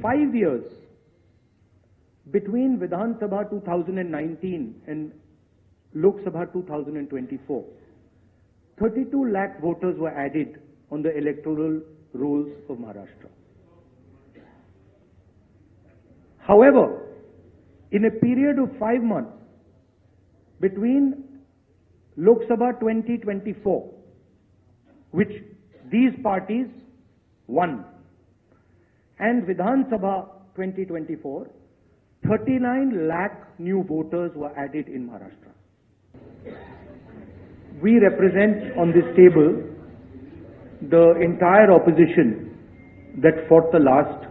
5 years between Vidhan Sabha 2019 and Lok Sabha 2024, 32 lakh voters were added on the electoral rolls of Maharashtra. However, in a period of 5 months between Lok Sabha 2024, which these parties won, and Vidhan Sabha 2024, 39 lakh new voters were added in Maharashtra. We represent on this table the entire opposition that fought the last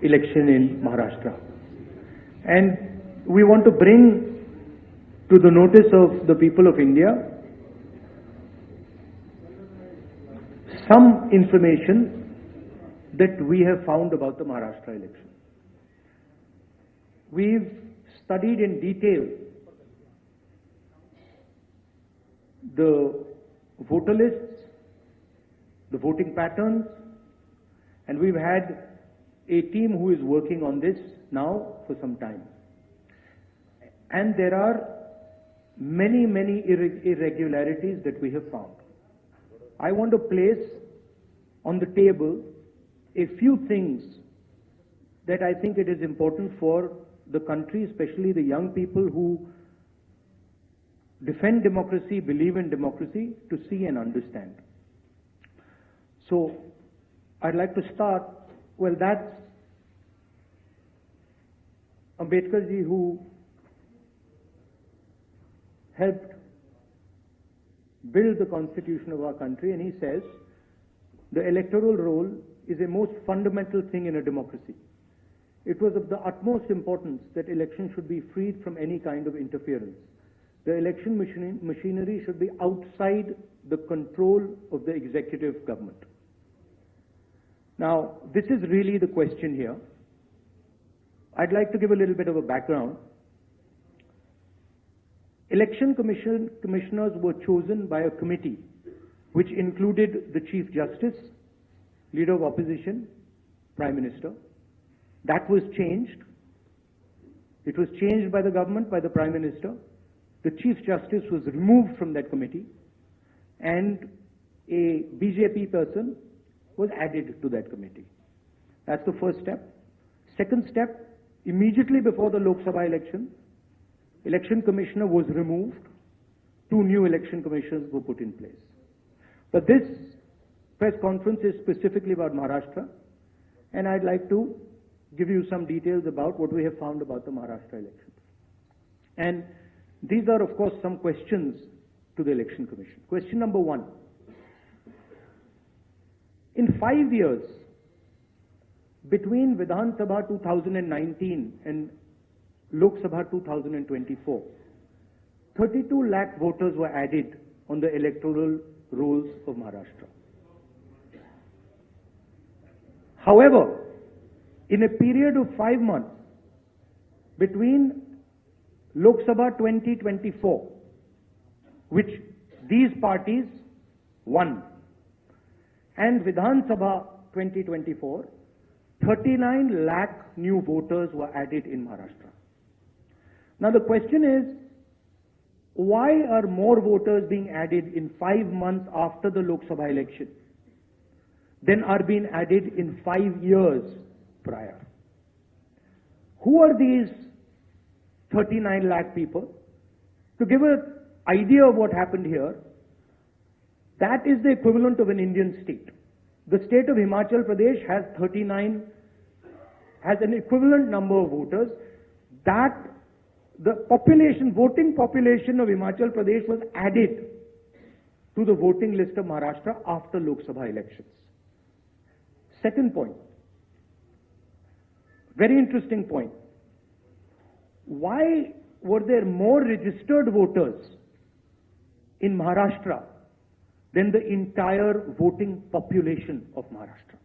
election in Maharashtra. And we want to bring to the notice of the people of India some information that we have found about the Maharashtra election. We've studied in detail the voter lists, the voting patterns, and we've had a team who is working on this now for some time. And there are many irregularities that we have found. I want to place on the table a few things that I think it is important for the country, especially the young people who defend democracy, believe in democracy, to see and understand. So I'd like to start, well, that's Ambedkar ji, who helped build the constitution of our country, and he says the electoral roll is a most fundamental thing in a democracy. It was of the utmost importance that elections should be freed from any kind of interference. The election machinery should be outside the control of the executive government. Now, this is really the question here. I'd like to give a little bit of a background. Election commissioners were chosen by a committee which included the Chief Justice, Leader of Opposition, Prime Minister. That was changed. It was changed by the government, by the Prime Minister. The Chief Justice was removed from that committee, and a BJP person was added to that committee. That's the first step. Second step, immediately before the Lok Sabha election, Election Commissioner was removed. 2 new election commissioners were put in place. But this press conference is specifically about Maharashtra, and I'd like to give you some details about what we have found about the Maharashtra elections. And these are, of course, some questions to the Election Commission. Question number 1. In 5 years, between Vidhan Sabha 2019 and Lok Sabha 2024, 32 lakh voters were added on the electoral rolls of Maharashtra. However, in a period of 5 months between Lok Sabha 2024, which these parties won, and Vidhan Sabha 2024, 39 lakh new voters were added in Maharashtra. Now the question is, why are more voters being added in 5 months after the Lok Sabha election than are being added in 5 years prior? Who are these 39 lakh people? To give an idea of what happened here, that is the equivalent of an Indian state. The state of Himachal Pradesh has an equivalent number of voters. That the voting population of Himachal Pradesh was added to the voting list of Maharashtra after Lok Sabha elections. Second point, very interesting point. Why were there more registered voters in Maharashtra than the entire voting population of Maharashtra?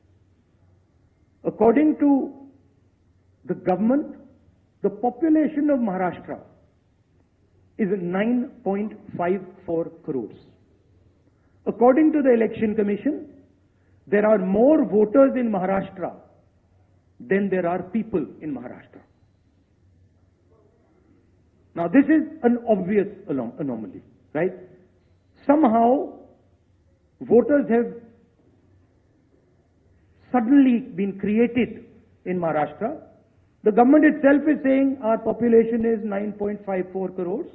According to the government, the population of Maharashtra is 9.54 crores. According to the Election Commission, there are more voters in Maharashtra than there are people in Maharashtra. Now this is an obvious anomaly, right? Somehow voters have suddenly been created in Maharashtra. The government itself is saying our population is 9.54 crores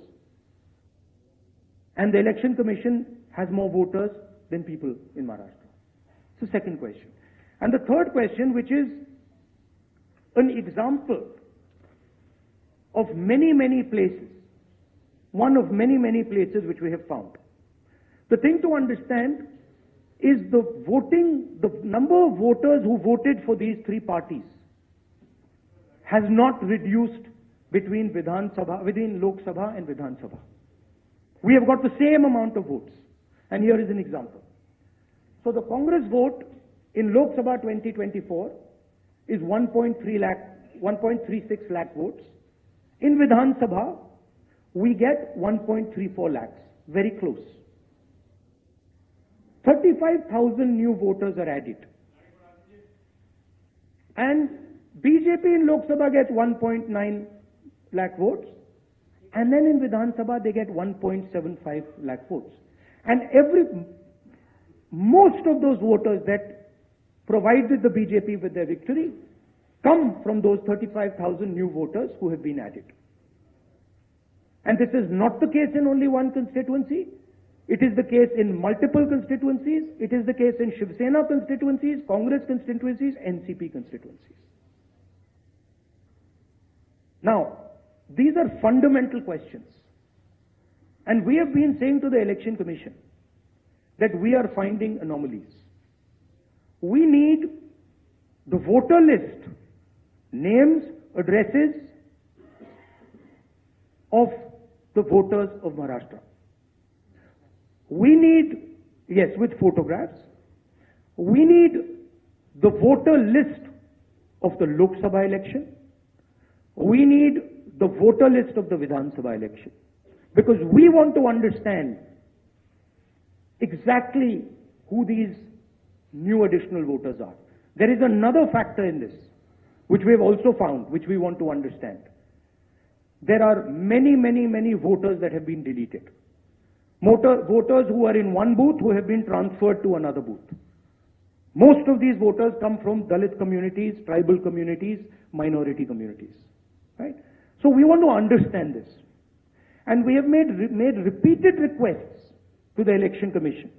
and the election commission has more voters than people in Maharashtra. It's the second question. And the third question, which is an example of many, many places, one of many, many places which we have found. The thing to understand is the number of voters who voted for these three parties has not reduced between Lok Sabha and Vidhan Sabha. We have got the same amount of votes. And here is an example. So the Congress vote in Lok Sabha 2024 is 1.36 lakh votes. In Vidhan Sabha, we get 1.34 lakhs, very close. 35,000 new voters are added. And BJP in Lok Sabha gets 1.9 lakh votes. And then in Vidhan Sabha, they get 1.75 lakh votes. And most of those voters that provided the BJP with their victory come from those 35,000 new voters who have been added. And this is not the case in only one constituency. It is the case in multiple constituencies. It is the case in Shiv Sena constituencies, Congress constituencies, NCP constituencies. Now, these are fundamental questions. And we have been saying to the Election Commission that we are finding anomalies. We need the voter list, names, addresses of the voters of Maharashtra. We need, yes, with photographs. We need the voter list of the Lok Sabha election. We need the voter list of the Vidhan Sabha election. Because we want to understand exactly who these new additional voters are. There is another factor in this, which we have also found, which we want to understand. There are many, many, many voters that have been deleted. Voters who are in one booth who have been transferred to another booth. Most of these voters come from Dalit communities, tribal communities, minority communities. Right? So we want to understand this. And we have made repeated requests to the Election Commission.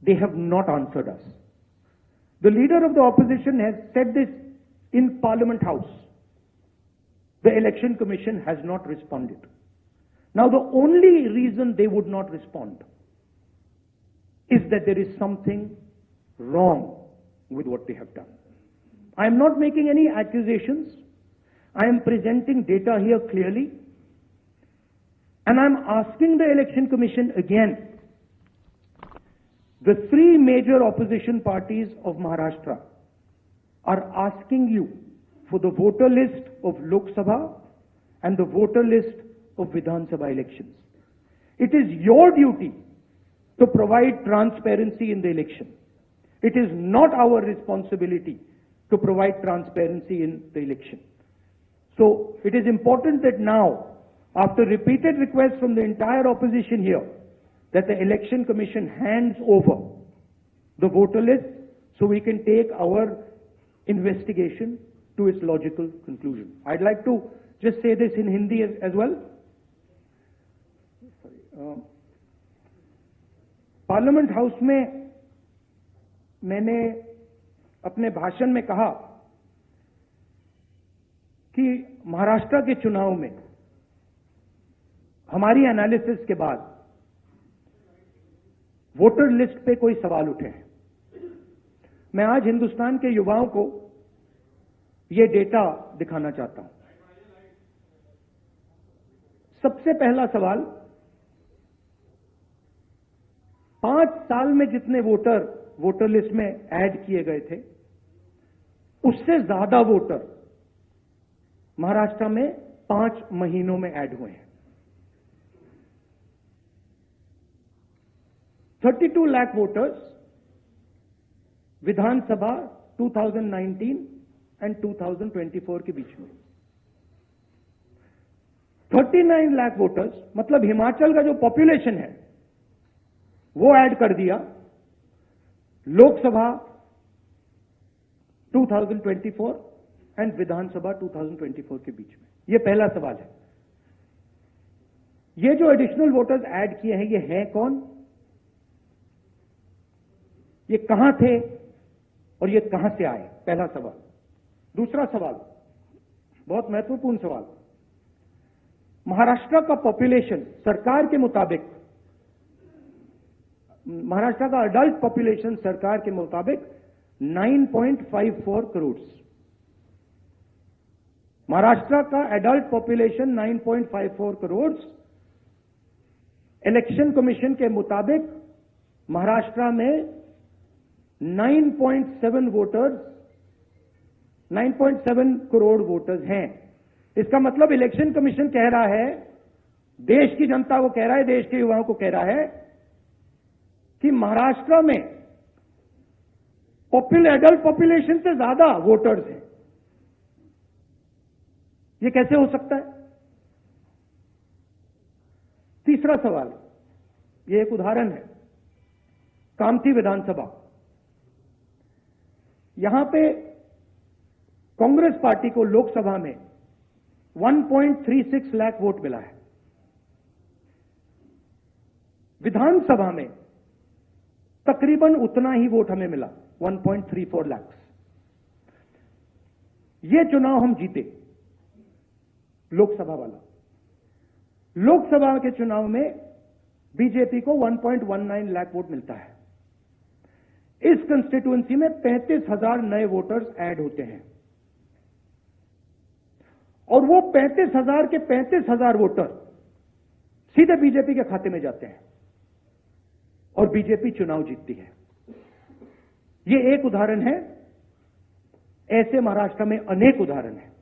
They have not answered us. The leader of the opposition has said this in Parliament House. The Election Commission has not responded. Now the only reason they would not respond is that there is something wrong with what they have done. I am not making any accusations. I am presenting data here clearly. And I am asking the Election Commission again. The three major opposition parties of Maharashtra are asking you for the voter list of Lok Sabha and the voter list of Vidhan Sabha elections. It is your duty to provide transparency in the election. It is not our responsibility to provide transparency in the election. So it is important that now, after repeated requests from the entire opposition here, that the Election Commission hands over the voter list so we can take our investigation to its logical conclusion. I'd like to just say this in Hindi as well. Parliament house में मैंने अपने भाषण में कहा कि महाराष्ट्र के चुनाव में हमारी एनालिसिस के बाद वोटर लिस्ट पे कोई सवाल उठे हैं। मैं आज हिंदुस्तान के युवाओं को ये डेटा दिखाना चाहता हूं। सबसे पहला सवाल, 5 साल में जितने वोटर लिस्ट में ऐड किए गए थे, उससे ज्यादा वोटर महाराष्ट्र में 5 महीनों में ऐड हुए हैं। 32 लाख वोटर्स विधानसभा 2019 एंड 2024 के बीच में 39 लाख वोटर्स, मतलब हिमाचल का जो पॉपुलेशन है वो ऐड कर दिया लोकसभा 2024 एंड विधानसभा 2024 के बीच में। ये पहला सवाल है। ये जो एडिशनल वोटर्स ऐड किए हैं, ये हैं कौन, ये कहां थे और ये कहां से आए? पहला सवाल। दूसरा सवाल, बहुत महत्वपूर्ण सवाल, महाराष्ट्र का पॉपुलेशन सरकार के मुताबिक, महाराष्ट्र का अडल्ट पॉपुलेशन सरकार के मुताबिक 9.54 करोड़। महाराष्ट्र का adult population 9.54 crore. Election commission के मुताबिक महाराष्ट्र में 9.7 करोड़ वोटर्स हैं। इसका मतलब इलेक्शन कमीशन कह रहा है, देश की जनता को कह रहा है, देश के युवाओं को कह रहा है कि महाराष्ट्र में एडल्ट पॉपुलेशन से ज्यादा वोटर्स हैं। यह कैसे हो सकता है? तीसरा सवाल, यह एक उदाहरण है, कामठी विधानसभा। यहां पे कांग्रेस पार्टी को लोकसभा में 1.36 लाख वोट मिला है। विधानसभा में तकरीबन उतना ही वोट हमें मिला, 1.34 लाख। यह चुनाव हम जीते, लोकसभा वाला। लोकसभा के चुनाव में बीजेपी को 1.19 लाख वोट मिलता है। इस कंस्टिट्यूएंसी में 35,000 नए वोटर्स ऐड होते हैं और वो 35,000 के 35,000 वोटर सीधे बीजेपी के खाते में जाते हैं और बीजेपी चुनाव जीतती है। ये एक उदाहरण है, ऐसे महाराष्ट्र में अनेक उदाहरण हैं।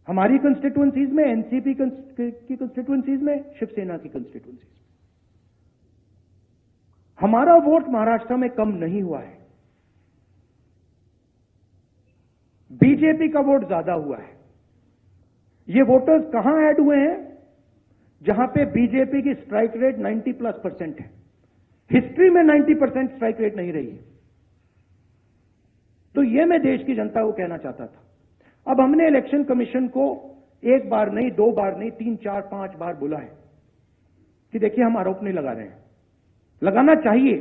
हमारी कंस्टिट्यूएंसीज में, एनसीपी की कंस्टिट्यूएंसीज में, शिवसेना की कंस्टिट्यूएंसीज में। हमारा वोट महाराष्ट्र में कम नहीं हुआ है, बीजेपी का वोट ज्यादा हुआ है। ये वोटर्स कहां ऐड हुए हैं? जहां पे बीजेपी की स्ट्राइक रेट 90+% है। हिस्ट्री में 90% स्ट्राइक रेट नहीं रही है। तो ये मैं देश की जनता को कहना चाहता था। अब हमने इलेक्शन कमीशन को एक बार नहीं, दो बार नहीं, 3, 4, 5 बार बोला है कि देखिए हम आरोप नहीं लगा रहे हैं, लगाना चाहिए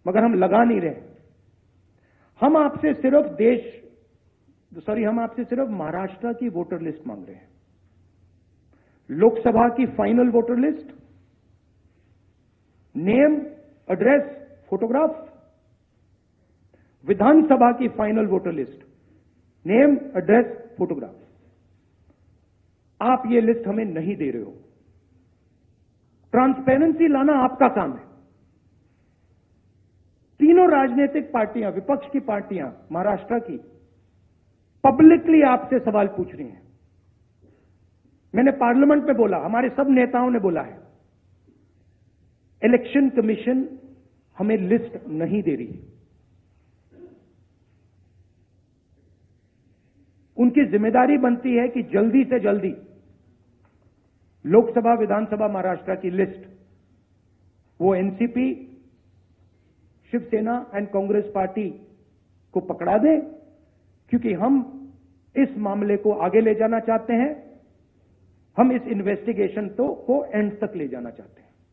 मगर हम लगा नहीं रहे। हम आपसे सिर्फ महाराष्ट्र की वोटर लिस्ट मांग रहे हैं। लोकसभा की final voter list, name, address, photograph. Vidhan Sabha की final voter list, name, address, photograph. आप ये लिस्ट हमें नहीं दे रहे हो। ट्रांसपेरेंसी लाना आपका काम है। तीनों राजनीतिक पार्टियां, विपक्ष की पार्टियां महाराष्ट्र की, पब्लिकली आपसे सवाल पूछ रही हैं। मैंने पार्लियामेंट में बोला, हमारे सब नेताओं ने बोला है, इलेक्शन कमीशन हमें लिस्ट नहीं दे रही। उनकी जिम्मेदारी बनती है कि जल्दी से जल्दी लोकसभा, विधानसभा महाराष्ट्र की लिस्ट वो NCP, Shiv Sena and Congress party को पकड़ा दें, क्योंकि हम इस मामले को आगे ले जाना चाहते हैं। हम इस इन्वेस्टिगेशन को एंड तक ले जाना चाहते हैं।